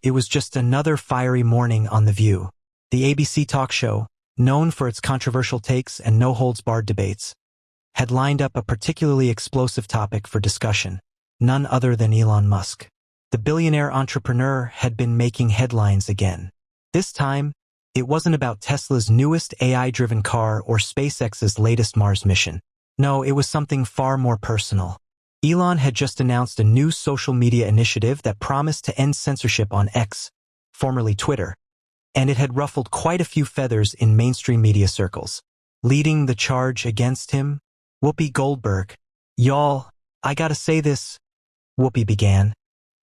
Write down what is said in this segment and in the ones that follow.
it was just another fiery morning on The View. The ABC talk show, known for its controversial takes and no-holds-barred debates, had lined up a particularly explosive topic for discussion, none other than Elon Musk. The billionaire entrepreneur had been making headlines again. This time, it wasn't about Tesla's newest AI-driven car or SpaceX's latest Mars mission. No, it was something far more personal. Elon had just announced a new social media initiative that promised to end censorship on X, formerly Twitter, and it had ruffled quite a few feathers in mainstream media circles. Leading the charge against him, Whoopi Goldberg. "Y'all, I gotta say this," Whoopi began,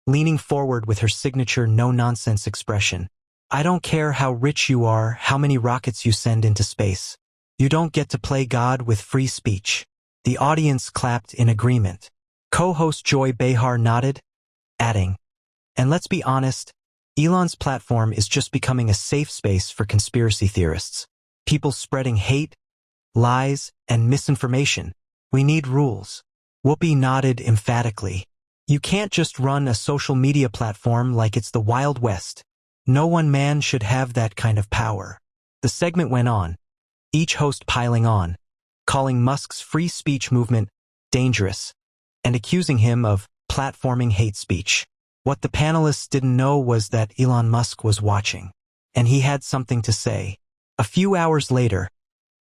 leaning forward with her signature no-nonsense expression. "I don't care how rich you are, how many rockets you send into space. You don't get to play God with free speech." The audience clapped in agreement. Co-host Joy Behar nodded, adding, "And let's be honest, Elon's platform is just becoming a safe space for conspiracy theorists. People spreading hate, lies, and misinformation. We need rules." Whoopi nodded emphatically. "You can't just run a social media platform like it's the Wild West. No one man should have that kind of power." The segment went on, each host piling on, calling Musk's free speech movement dangerous, and accusing him of platforming hate speech. What the panelists didn't know was that Elon Musk was watching, and he had something to say. A few hours later,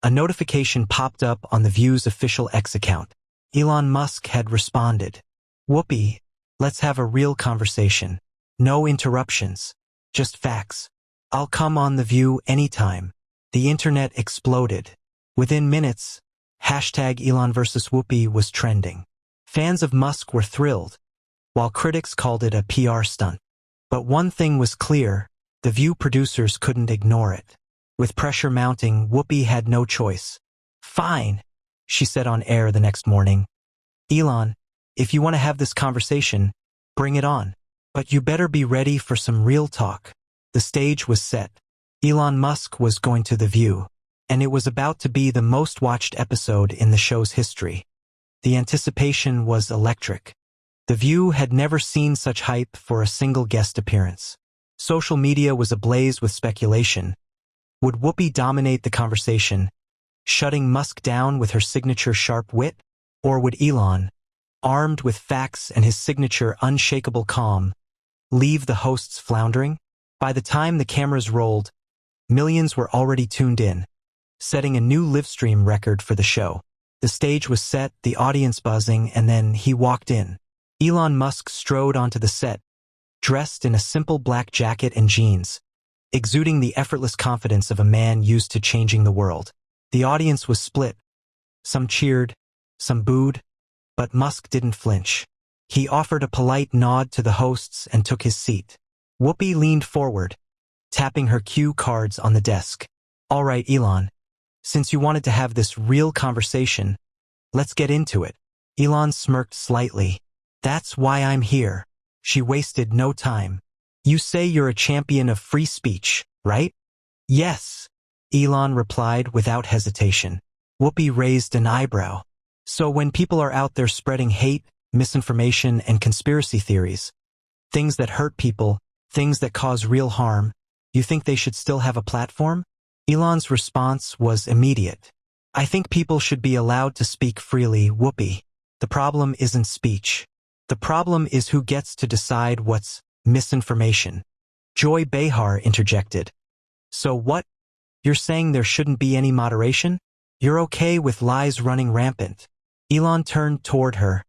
a notification popped up on The View's official X account. Elon Musk had responded, "Whoopi, let's have a real conversation. No interruptions. Just facts. I'll come on The View anytime." The internet exploded. Within minutes, #Elon versus Whoopi was trending. Fans of Musk were thrilled, while critics called it a PR stunt. But one thing was clear, The View producers couldn't ignore it. With pressure mounting, Whoopi had no choice. "Fine," she said on air the next morning. "Elon, if you want to have this conversation, bring it on. But you better be ready for some real talk." The stage was set. Elon Musk was going to The View, and it was about to be the most watched episode in the show's history. The anticipation was electric. The View had never seen such hype for a single guest appearance. Social media was ablaze with speculation. Would Whoopi dominate the conversation, shutting Musk down with her signature sharp wit? Or would Elon, armed with facts and his signature unshakable calm, leave the hosts floundering? By the time the cameras rolled, millions were already tuned in, setting a new livestream record for the show. The stage was set, the audience buzzing, and then he walked in. Elon Musk strode onto the set, dressed in a simple black jacket and jeans, exuding the effortless confidence of a man used to changing the world. The audience was split. Some cheered, some booed, but Musk didn't flinch. He offered a polite nod to the hosts and took his seat. Whoopi leaned forward, tapping her cue cards on the desk. "All right, Elon. Since you wanted to have this real conversation, let's get into it." Elon smirked slightly. "That's why I'm here." She wasted no time. "You say you're a champion of free speech, right?" "Yes," Elon replied without hesitation. Whoopi raised an eyebrow. "So when people are out there spreading hate, misinformation, and conspiracy theories, things that hurt people, things that cause real harm, you think they should still have a platform?" Elon's response was immediate. "I think people should be allowed to speak freely, Whoopi. The problem isn't speech. The problem is who gets to decide what's misinformation." Joy Behar interjected. "So what? You're saying there shouldn't be any moderation? You're okay with lies running rampant?" Elon turned toward her,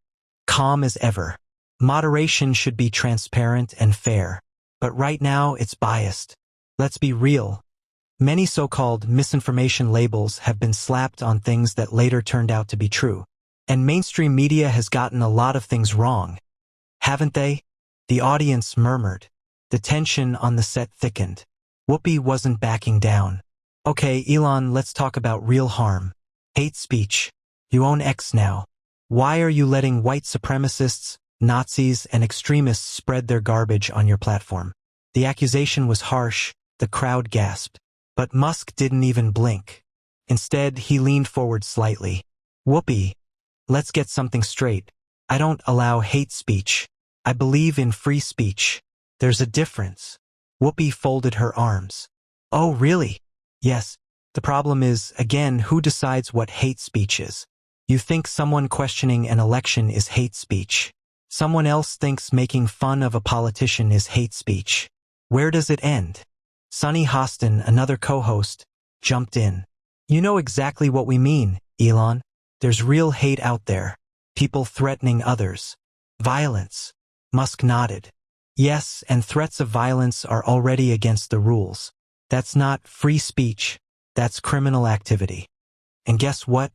calm as ever. "Moderation should be transparent and fair. But right now it's biased. Let's be real. Many so-called misinformation labels have been slapped on things that later turned out to be true. And mainstream media has gotten a lot of things wrong. Haven't they?" The audience murmured. The tension on the set thickened. Whoopi wasn't backing down. "Okay, Elon, let's talk about real harm. Hate speech. You own X now. Why are you letting white supremacists, Nazis, and extremists spread their garbage on your platform?" The accusation was harsh. The crowd gasped. But Musk didn't even blink. Instead, he leaned forward slightly. "Whoopi, let's get something straight. I don't allow hate speech. I believe in free speech." There's a difference. Whoopi folded her arms. Oh, really? Yes. The problem is, again, who decides what hate speech is? You think someone questioning an election is hate speech. Someone else thinks making fun of a politician is hate speech. Where does it end? Sunny Hostin, another co-host, jumped in. You know exactly what we mean, Elon. There's real hate out there. People threatening others. Violence. Musk nodded. Yes, and threats of violence are already against the rules. That's not free speech. That's criminal activity. And guess what?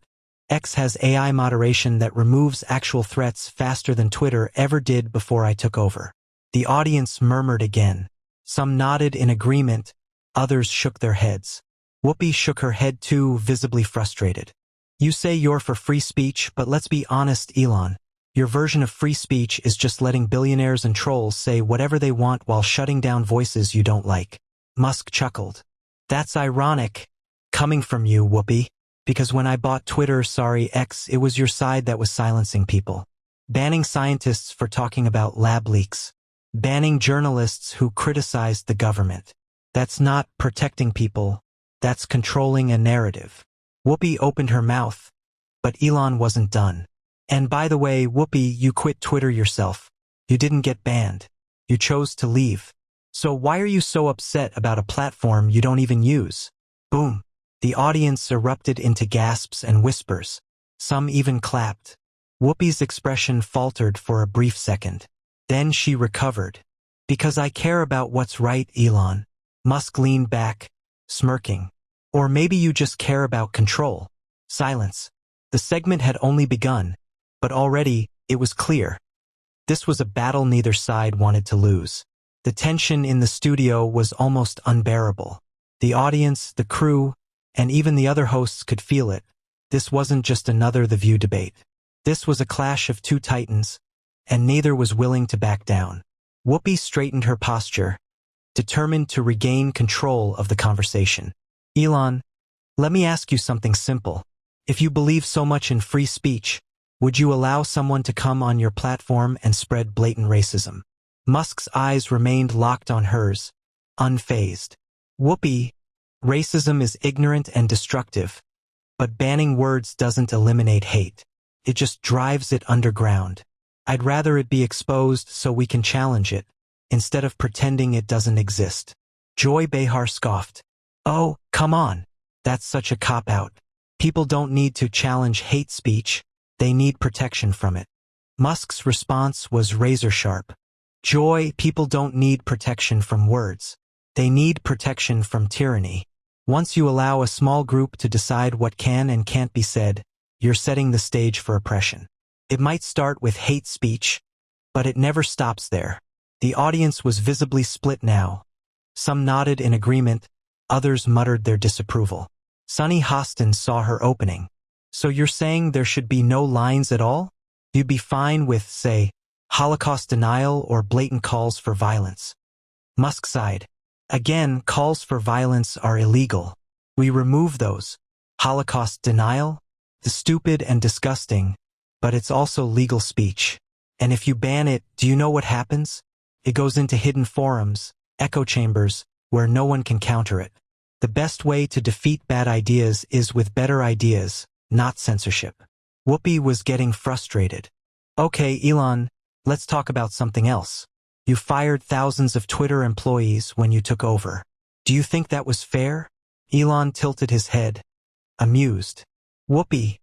X has AI moderation that removes actual threats faster than Twitter ever did before I took over. The audience murmured again. Some nodded in agreement, others shook their heads. Whoopi shook her head too, visibly frustrated. You say you're for free speech, but let's be honest, Elon. Your version of free speech is just letting billionaires and trolls say whatever they want while shutting down voices you don't like. Musk chuckled. That's ironic, coming from you, Whoopi. Because when I bought Twitter, X, it was your side that was silencing people. Banning scientists for talking about lab leaks. Banning journalists who criticized the government. That's not protecting people. That's controlling a narrative. Whoopi opened her mouth, but Elon wasn't done. And by the way, Whoopi, you quit Twitter yourself. You didn't get banned. You chose to leave. So why are you so upset about a platform you don't even use? Boom. The audience erupted into gasps and whispers. Some even clapped. Whoopi's expression faltered for a brief second. Then she recovered. Because I care about what's right, Elon. Musk leaned back, smirking. Or maybe you just care about control. Silence. The segment had only begun, but already it was clear. This was a battle neither side wanted to lose. The tension in the studio was almost unbearable. The audience, the crew, and even the other hosts could feel it. This wasn't just another The View debate. This was a clash of two titans, and neither was willing to back down. Whoopi straightened her posture, determined to regain control of the conversation. Elon, let me ask you something simple. If you believe so much in free speech, would you allow someone to come on your platform and spread blatant racism? Musk's eyes remained locked on hers, unfazed. Whoopi, racism is ignorant and destructive, but banning words doesn't eliminate hate. It just drives it underground. I'd rather it be exposed so we can challenge it, instead of pretending it doesn't exist. Joy Behar scoffed. Oh, come on. That's such a cop-out. People don't need to challenge hate speech. They need protection from it. Musk's response was razor-sharp. Joy, people don't need protection from words. They need protection from tyranny. Once you allow a small group to decide what can and can't be said, you're setting the stage for oppression. It might start with hate speech, but it never stops there. The audience was visibly split now. Some nodded in agreement, others muttered their disapproval. Sunny Hostin saw her opening. So you're saying there should be no lines at all? You'd be fine with, say, Holocaust denial or blatant calls for violence. Musk sighed. Again, calls for violence are illegal. We remove those. Holocaust denial? The stupid and disgusting, but it's also legal speech. And if you ban it, do you know what happens? It goes into hidden forums, echo chambers, where no one can counter it. The best way to defeat bad ideas is with better ideas, not censorship. Whoopi was getting frustrated. Okay, Elon, let's talk about something else. You fired thousands of Twitter employees when you took over. Do you think that was fair? Elon tilted his head, amused. Whoopi,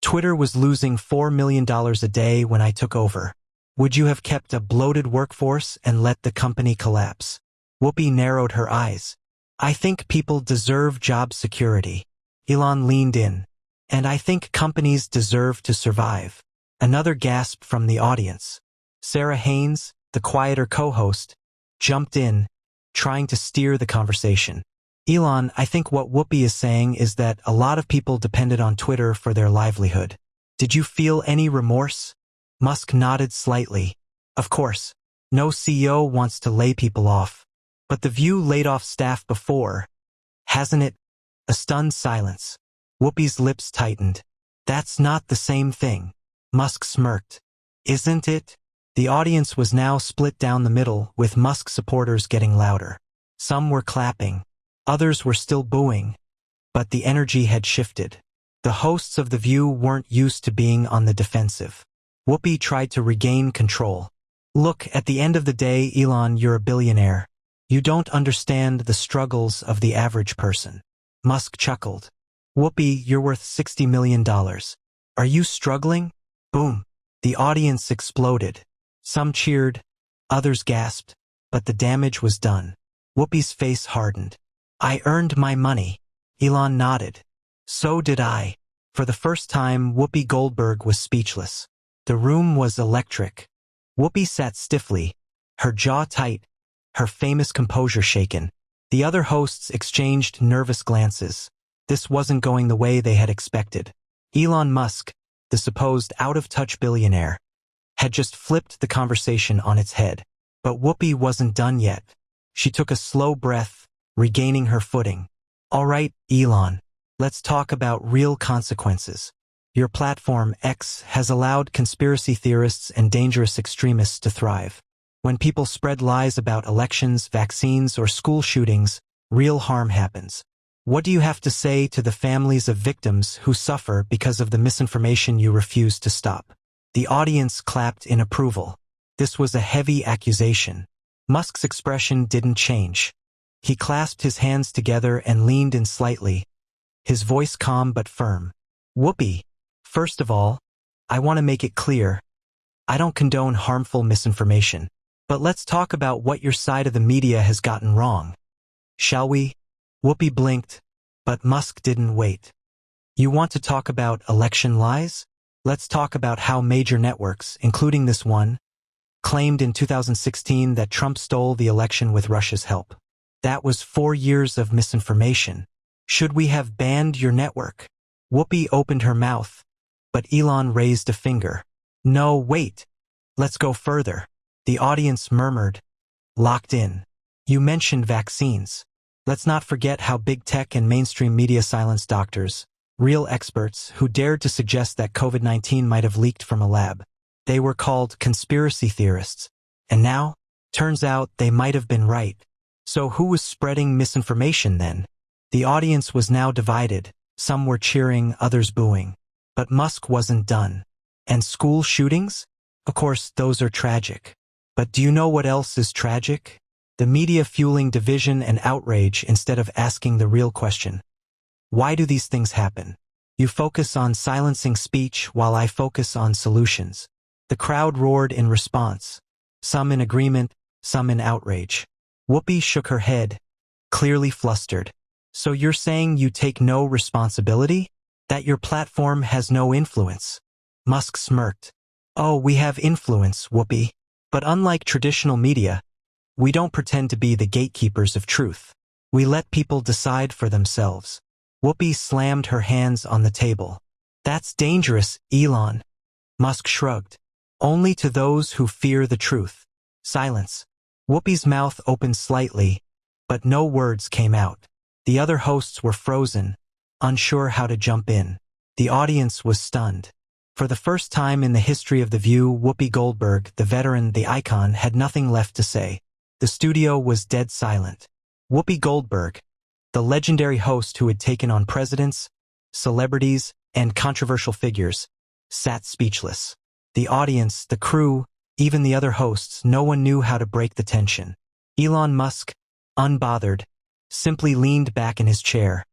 Twitter was losing $4 million a day when I took over. Would you have kept a bloated workforce and let the company collapse? Whoopi narrowed her eyes. I think people deserve job security. Elon leaned in. And I think companies deserve to survive. Another gasp from the audience. Sarah Haynes, the quieter co-host, jumped in, trying to steer the conversation. Elon, I think what Whoopi is saying is that a lot of people depended on Twitter for their livelihood. Did you feel any remorse? Musk nodded slightly. Of course, no CEO wants to lay people off. But The View laid off staff before, hasn't it? A stunned silence. Whoopi's lips tightened. That's not the same thing. Musk smirked. Isn't it? The audience was now split down the middle, with Musk supporters getting louder. Some were clapping. Others were still booing. But the energy had shifted. The hosts of The View weren't used to being on the defensive. Whoopi tried to regain control. Look, at the end of the day, Elon, you're a billionaire. You don't understand the struggles of the average person. Musk chuckled. Whoopi, you're worth $60 million. Are you struggling? Boom. The audience exploded. Some cheered, others gasped, but the damage was done. Whoopi's face hardened. I earned my money. Elon nodded. So did I. For the first time, Whoopi Goldberg was speechless. The room was electric. Whoopi sat stiffly, her jaw tight, her famous composure shaken. The other hosts exchanged nervous glances. This wasn't going the way they had expected. Elon Musk, the supposed out-of-touch billionaire, had just flipped the conversation on its head. But Whoopi wasn't done yet. She took a slow breath, regaining her footing. All right, Elon, let's talk about real consequences. Your platform, X, has allowed conspiracy theorists and dangerous extremists to thrive. When people spread lies about elections, vaccines, or school shootings, real harm happens. What do you have to say to the families of victims who suffer because of the misinformation you refuse to stop? The audience clapped in approval. This was a heavy accusation. Musk's expression didn't change. He clasped his hands together and leaned in slightly, his voice calm but firm. Whoopi, first of all, I want to make it clear, I don't condone harmful misinformation. But let's talk about what your side of the media has gotten wrong. Shall we? Whoopi blinked, but Musk didn't wait. You want to talk about election lies? Let's talk about how major networks, including this one, claimed in 2016 that Trump stole the election with Russia's help. That was 4 years of misinformation. Should we have banned your network? Whoopi opened her mouth, but Elon raised a finger. No, wait. Let's go further. The audience murmured, locked in. You mentioned vaccines. Let's not forget how big tech and mainstream media silenced doctors, real experts who dared to suggest that COVID-19 might have leaked from a lab. They were called conspiracy theorists. And now, turns out they might have been right. So who was spreading misinformation then? The audience was now divided. Some were cheering, others booing. But Musk wasn't done. And school shootings? Of course, those are tragic. But do you know what else is tragic? The media fueling division and outrage instead of asking the real question. Why do these things happen? You focus on silencing speech while I focus on solutions. The crowd roared in response, some in agreement, some in outrage. Whoopi shook her head, clearly flustered. So you're saying you take no responsibility? That your platform has no influence? Musk smirked. Oh, we have influence, Whoopi. But unlike traditional media, we don't pretend to be the gatekeepers of truth. We let people decide for themselves. Whoopi slammed her hands on the table. That's dangerous, Elon. Musk shrugged. Only to those who fear the truth. Silence. Whoopi's mouth opened slightly, but no words came out. The other hosts were frozen, unsure how to jump in. The audience was stunned. For the first time in the history of The View, Whoopi Goldberg, the veteran, the icon, had nothing left to say. The studio was dead silent. Whoopi Goldberg, the legendary host who had taken on presidents, celebrities, and controversial figures, sat speechless. The audience, the crew, even the other hosts, no one knew how to break the tension. Elon Musk, unbothered, simply leaned back in his chair,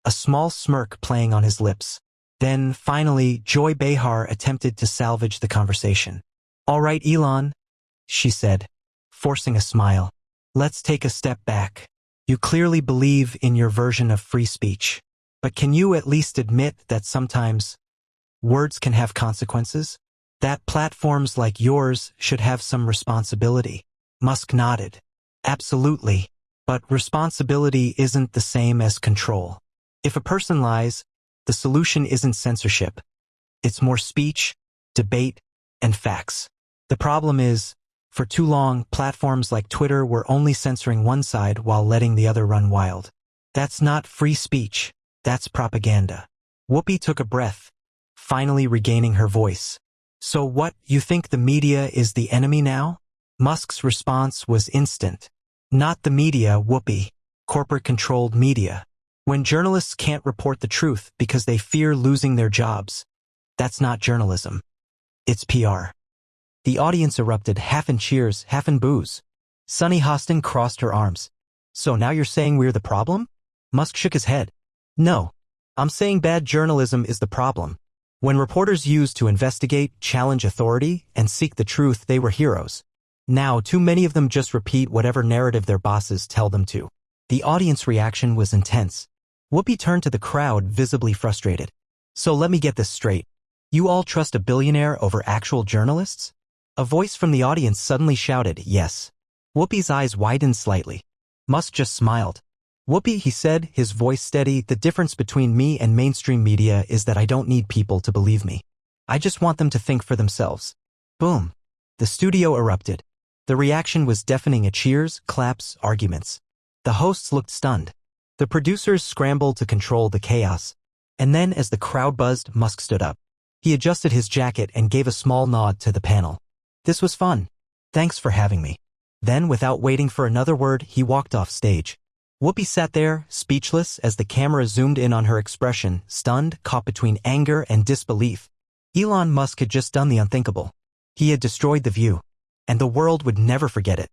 a small smirk playing on his lips. Then, finally, Joy Behar attempted to salvage the conversation. All right, Elon, she said, forcing a smile. Let's take a step back. You clearly believe in your version of free speech. But can you at least admit that sometimes words can have consequences? That platforms like yours should have some responsibility? Musk nodded. Absolutely. But responsibility isn't the same as control. If a person lies, the solution isn't censorship. It's more speech, debate, and facts. The problem is, for too long, platforms like Twitter were only censoring one side while letting the other run wild. That's not free speech. That's propaganda. Whoopi took a breath, finally regaining her voice. So what, you think the media is the enemy now? Musk's response was instant. Not the media, Whoopi. Corporate-controlled media. When journalists can't report the truth because they fear losing their jobs, that's not journalism. It's PR. The audience erupted, half in cheers, half in boos. Sunny Hostin crossed her arms. So now you're saying we're the problem? Musk shook his head. No. I'm saying bad journalism is the problem. When reporters used to investigate, challenge authority, and seek the truth, they were heroes. Now, too many of them just repeat whatever narrative their bosses tell them to. The audience reaction was intense. Whoopi turned to the crowd, visibly frustrated. So let me get this straight. You all trust a billionaire over actual journalists? A voice from the audience suddenly shouted, yes. Whoopi's eyes widened slightly. Musk just smiled. Whoopi, he said, his voice steady, the difference between me and mainstream media is that I don't need people to believe me. I just want them to think for themselves. Boom. The studio erupted. The reaction was deafening, cheers, claps, arguments. The hosts looked stunned. The producers scrambled to control the chaos. And then, as the crowd buzzed, Musk stood up. He adjusted his jacket and gave a small nod to the panel. This was fun. Thanks for having me. Then, without waiting for another word, he walked off stage. Whoopi sat there, speechless, as the camera zoomed in on her expression, stunned, caught between anger and disbelief. Elon Musk had just done the unthinkable. He had destroyed The View. And the world would never forget it.